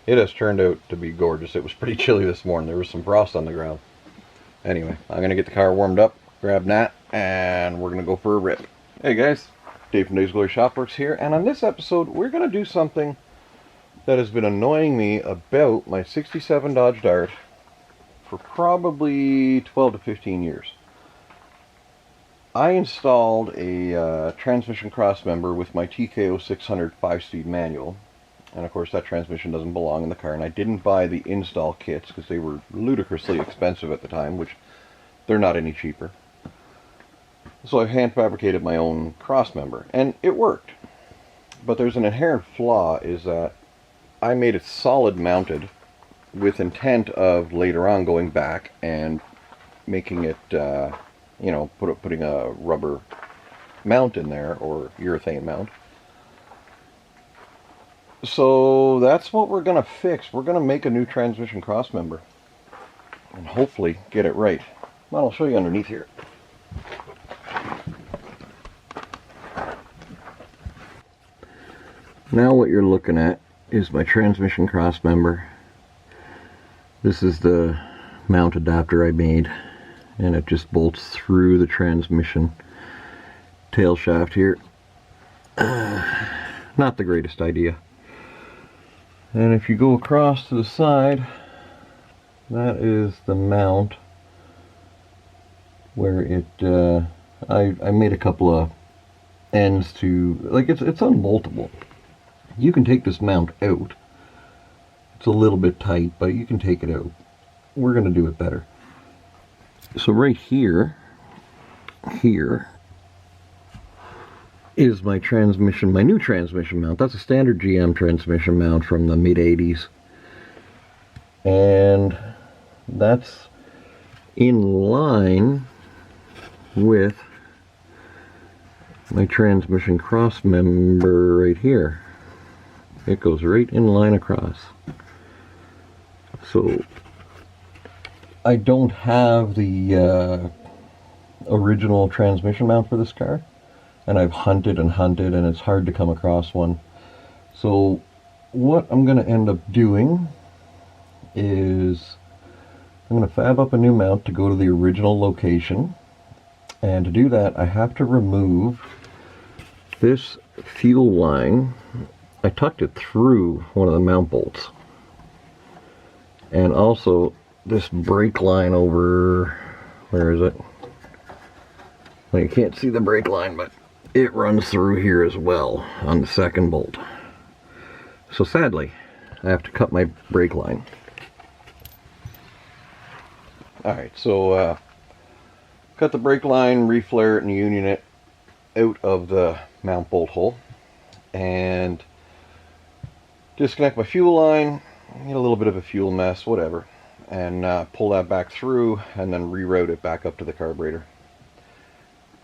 it has turned out to be gorgeous. It was pretty chilly this morning. There was some frost on the ground. Anyway, I'm going to get the car warmed up, grab Nat, and we're going to go for a rip. Hey guys, Dave from Dave's Glory Shopworks here, and on this episode we're going to do something that has been annoying me about my 67 Dodge Dart for probably 12 to 15 years. I installed a transmission crossmember with my TKO 600 5-speed manual, and of course that transmission doesn't belong in the car, and I didn't buy the install kits because they were ludicrously expensive at the time, which they're not any cheaper. So I hand fabricated my own crossmember, and it worked. But there's an inherent flaw, is that I made it solid mounted with intent of later on going back and making it, you know, putting a rubber mount in there, or urethane mount. So that's what we're going to fix. We're going to make a new transmission crossmember and hopefully get it right. Well, I'll show you underneath here. Now what you're looking at is my transmission crossmember. This is the mount adapter I made, and it just bolts through the transmission tail shaft here. Not the greatest idea. And if you go across to the side, that is the mount where it I made a couple of ends to, like, it's unboltable. You can take this mount out. It's a little bit tight, but you can take it out. We're going to do it better. So right here is my transmission, my new transmission mount. That's a standard GM transmission mount from the mid-80s. And that's in line with my transmission crossmember right here. It goes right in line across. So I don't have the original transmission mount for this car, and I've hunted and hunted, and it's hard to come across one. So what I'm going to end up doing is I'm going to fab up a new mount to go to the original location, and to do that I have to remove this fuel line. I tucked it through one of the mount bolts, and also this brake line over, where is it? Well, you can't see the brake line, but it runs through here as well on the second bolt. So sadly, I have to cut my brake line. Alright, so cut the brake line, reflare it, and union it out of the mount bolt hole, and disconnect my fuel line, get a little bit of a fuel mess, whatever, and pull that back through, and then reroute it back up to the carburetor.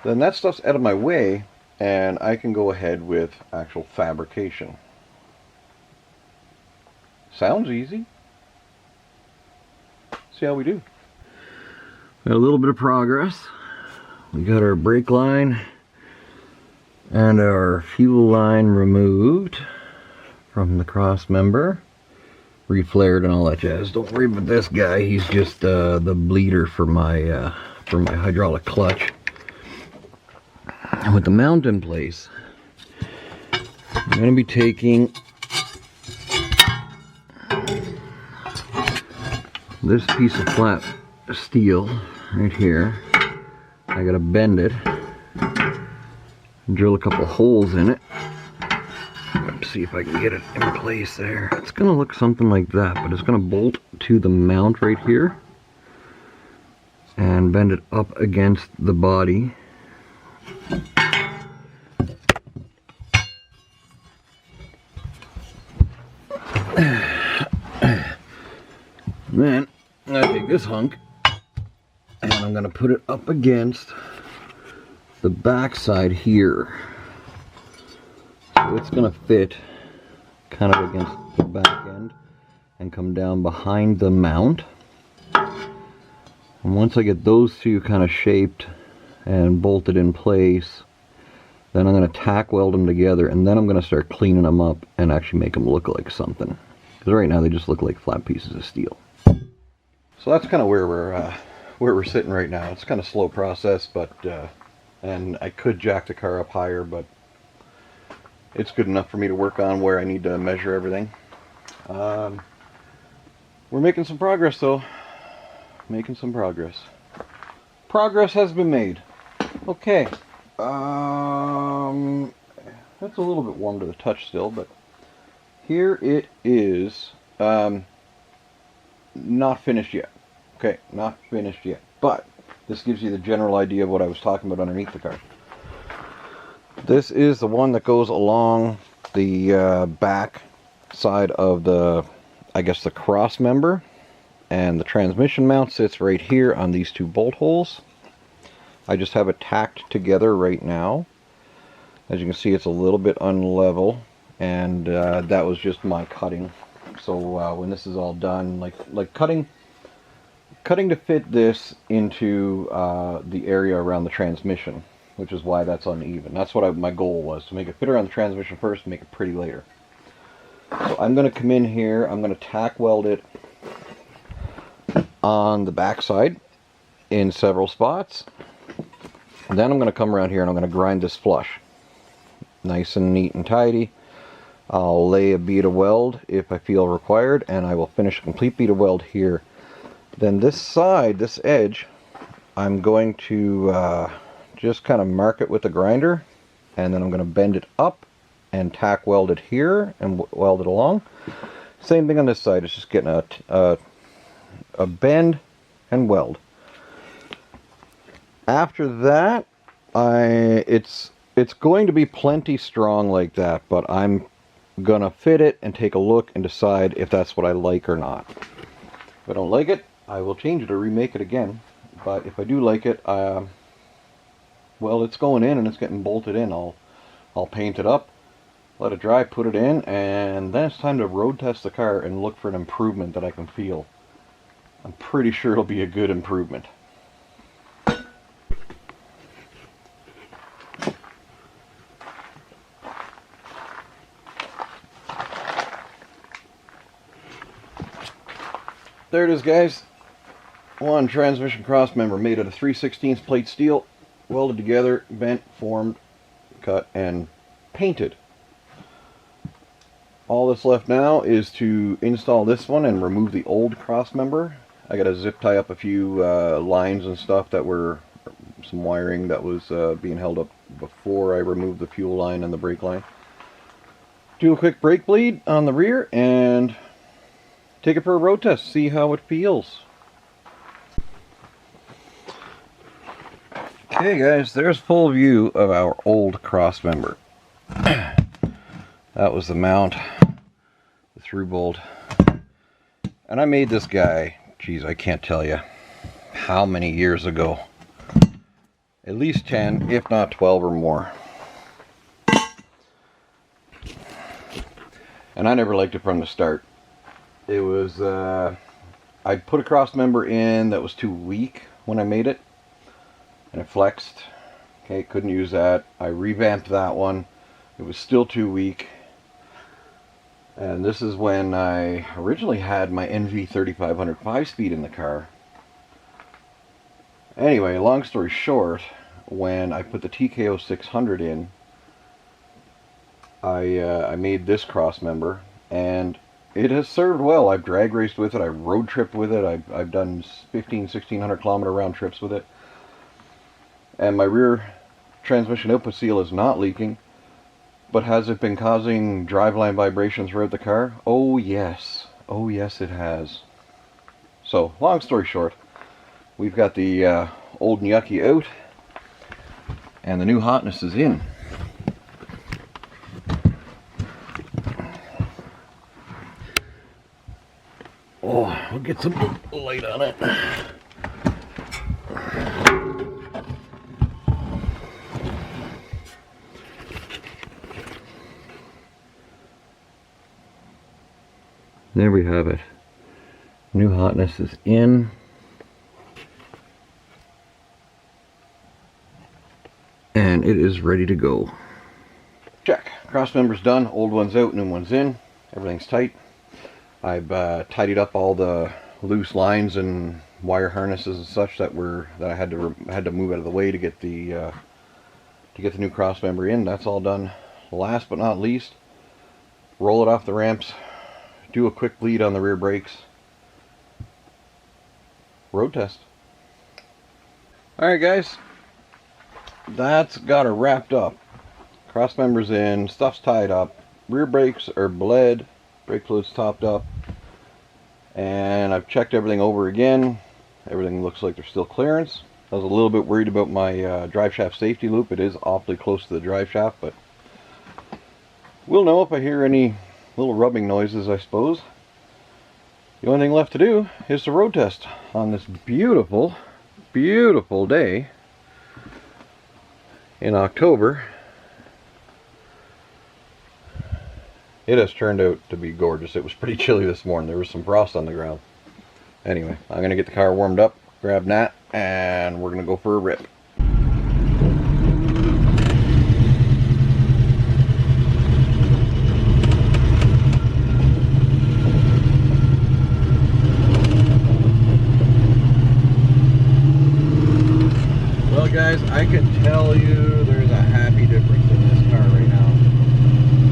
Then that stuff's out of my way, and I can go ahead with actual fabrication. Sounds easy. See how we do. Got a little bit of progress. We got our brake line and our fuel line removed from the cross member, reflared and all that jazz. Don't worry about this guy, he's just the bleeder for my hydraulic clutch. And with the mount in place, I'm going to be taking this piece of flat steel right here. I got to bend it, drill a couple holes in it. See if I can get it in place there. It's going to look something like that, but it's going to bolt to the mount right here and bend it up against the body. Then I'm going to take this hunk and I'm going to put it up against the back side here. So it's going to fit kind of against the back end and come down behind the mount. And once I get those two kind of shaped and bolted in place, then I'm going to tack weld them together, and then I'm going to start cleaning them up and actually make them look like something. Because right now they just look like flat pieces of steel. So that's kind of where we're sitting right now. It's kind of a slow process, but and I could jack the car up higher, but it's good enough for me to work on where I need to measure everything. We're making some progress though. Making some progress. Progress has been made. Okay. That's a little bit warm to the touch still, but here it is. Not finished yet. Okay, not finished yet. But this gives you the general idea of what I was talking about underneath the car. This is the one that goes along the back side of the, I guess, the cross member. And the transmission mount sits right here on these two bolt holes. I just have it tacked together right now. As you can see, it's a little bit unlevel, and that was just my cutting. So when this is all done, like cutting to fit this into the area around the transmission, which is why that's uneven. That's what my goal was, to make it fit around the transmission first and make it pretty later. So I'm going to come in here, I'm going to tack weld it on the back side in several spots. And then I'm going to come around here and I'm going to grind this flush. Nice and neat and tidy. I'll lay a bead of weld if I feel required, and I will finish a complete bead of weld here. Then this side, this edge, I'm going to just kind of mark it with the grinder, and then I'm going to bend it up and tack weld it here and weld it along. Same thing on this side, it's just getting a bend and weld. After that, it's going to be plenty strong like that, but I'm gonna fit it and take a look and decide if that's what I like or not. If I don't like it, I will change it or remake it again. But if I do like it, well, it's going in and it's getting bolted in. I'll paint it up, let it dry, put it in, and then it's time to road test the car and look for an improvement that I can feel. I'm pretty sure it'll be a good improvement. There it is, guys. One transmission cross member made out of 3/16 plate steel, welded together, bent, formed, cut, and painted. All that's left now is to install this one and remove the old cross member. I got to zip tie up a few lines and stuff that were some wiring that was being held up before I removed the fuel line and the brake line. Do a quick brake bleed on the rear and take it for a road test, see how it feels. Okay guys, there's full view of our old cross member. That was the mount, the through bolt. And I made this guy, geez, I can't tell you how many years ago. At least 10, if not 12 or more. And I never liked it from the start. It was, I put a cross member in that was too weak when I made it, and it flexed. Okay, couldn't use that. I revamped that one. It was still too weak. And this is when I originally had my NV 3500 5-speed in the car. Anyway, long story short, when I put the TKO 600 in, I made this cross member, and it has served well. I've drag raced with it, I road tripped with it, I've done 1600 kilometer round trips with it. And my rear transmission output seal is not leaking. But has it been causing driveline vibrations throughout the car? Oh yes. Oh yes it has. So, long story short, we've got the old Nyucky out, and the new hotness is in. Oh, I'll get some light on it. There we have it. New hotness is in. And it is ready to go. Check. Cross member's done. Old one's out, new one's in. Everything's tight. I've tidied up all the loose lines and wire harnesses and such that I had to move out of the way to get the new Crossmember in. That's all done. Last but not least, roll it off the ramps, do a quick bleed on the rear brakes. Road test. Alright guys, that's got her wrapped up. Crossmember's in, stuff's tied up, rear brakes are bled, brake fluid's topped up, and I've checked everything over again. Everything looks like there's still clearance. I was a little bit worried about my drive shaft safety loop. It is awfully close to the drive shaft, but we'll know if I hear any little rubbing noises, I suppose. The only thing left to do is the road test on this beautiful, beautiful day in October. It has turned out to be gorgeous. It was pretty chilly this morning. There was some frost on the ground. Anyway, I'm going to get the car warmed up, grab Nat, and we're going to go for a rip. Well guys, I can tell you there's a happy difference in this car right now.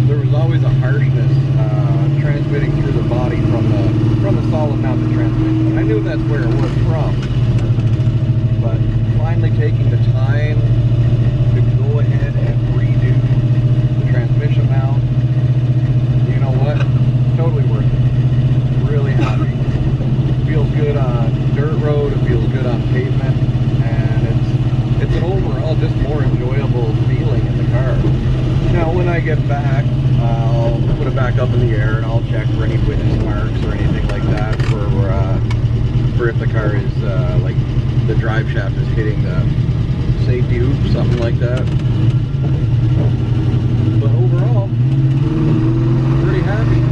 There was always a harshness transmitting through the body from the solid mounted transmission. I knew that's where it was from, but finally taking the time to go ahead and redo the transmission mount, you know what? Totally worth it. Really happy. It feels good on dirt road. It feels good on pavement, and it's an overall just more enjoyable feeling in the car. Now when I get back, I'll put it back up in the air and I'll check for any witness marks or anything like that for if the car is like the drive shaft is hitting the safety hoop, something like that. But overall, pretty happy.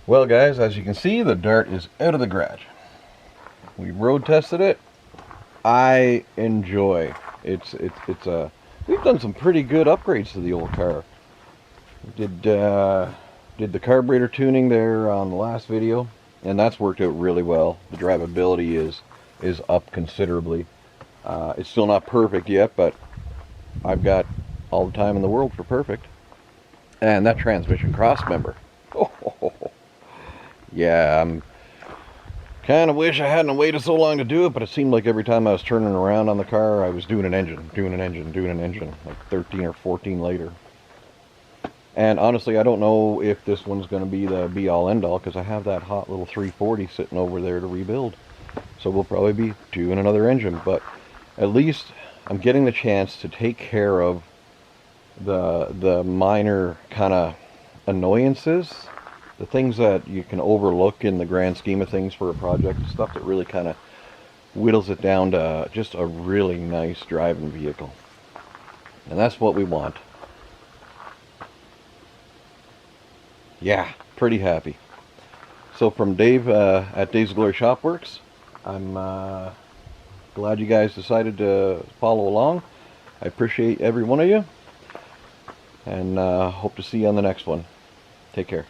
Well guys, as you can see, the Dart is out of the garage. We road tested it. I enjoy. We've done some pretty good upgrades to the old car. We did the carburetor tuning there on the last video, and that's worked out really well. The drivability is up considerably. It's still not perfect yet, but I've got all the time in the world for perfect. And that transmission Crossmember. yeah, I'm kind of wish I hadn't waited so long to do it, but it seemed like every time I was turning around on the car, I was doing an engine, like 13 or 14 later. And honestly, I don't know if this one's going to be the be-all end-all, because I have that hot little 340 sitting over there to rebuild. So we'll probably be doing another engine, but at least I'm getting the chance to take care of the minor kind of annoyances, the things that you can overlook in the grand scheme of things for a project, stuff that really kind of whittles it down to just a really nice driving vehicle. And that's what we want. Yeah, pretty happy. So from Dave at Dave's Glory Shopworks, I'm glad you guys decided to follow along. I appreciate every one of you, and hope to see you on the next one. Take care.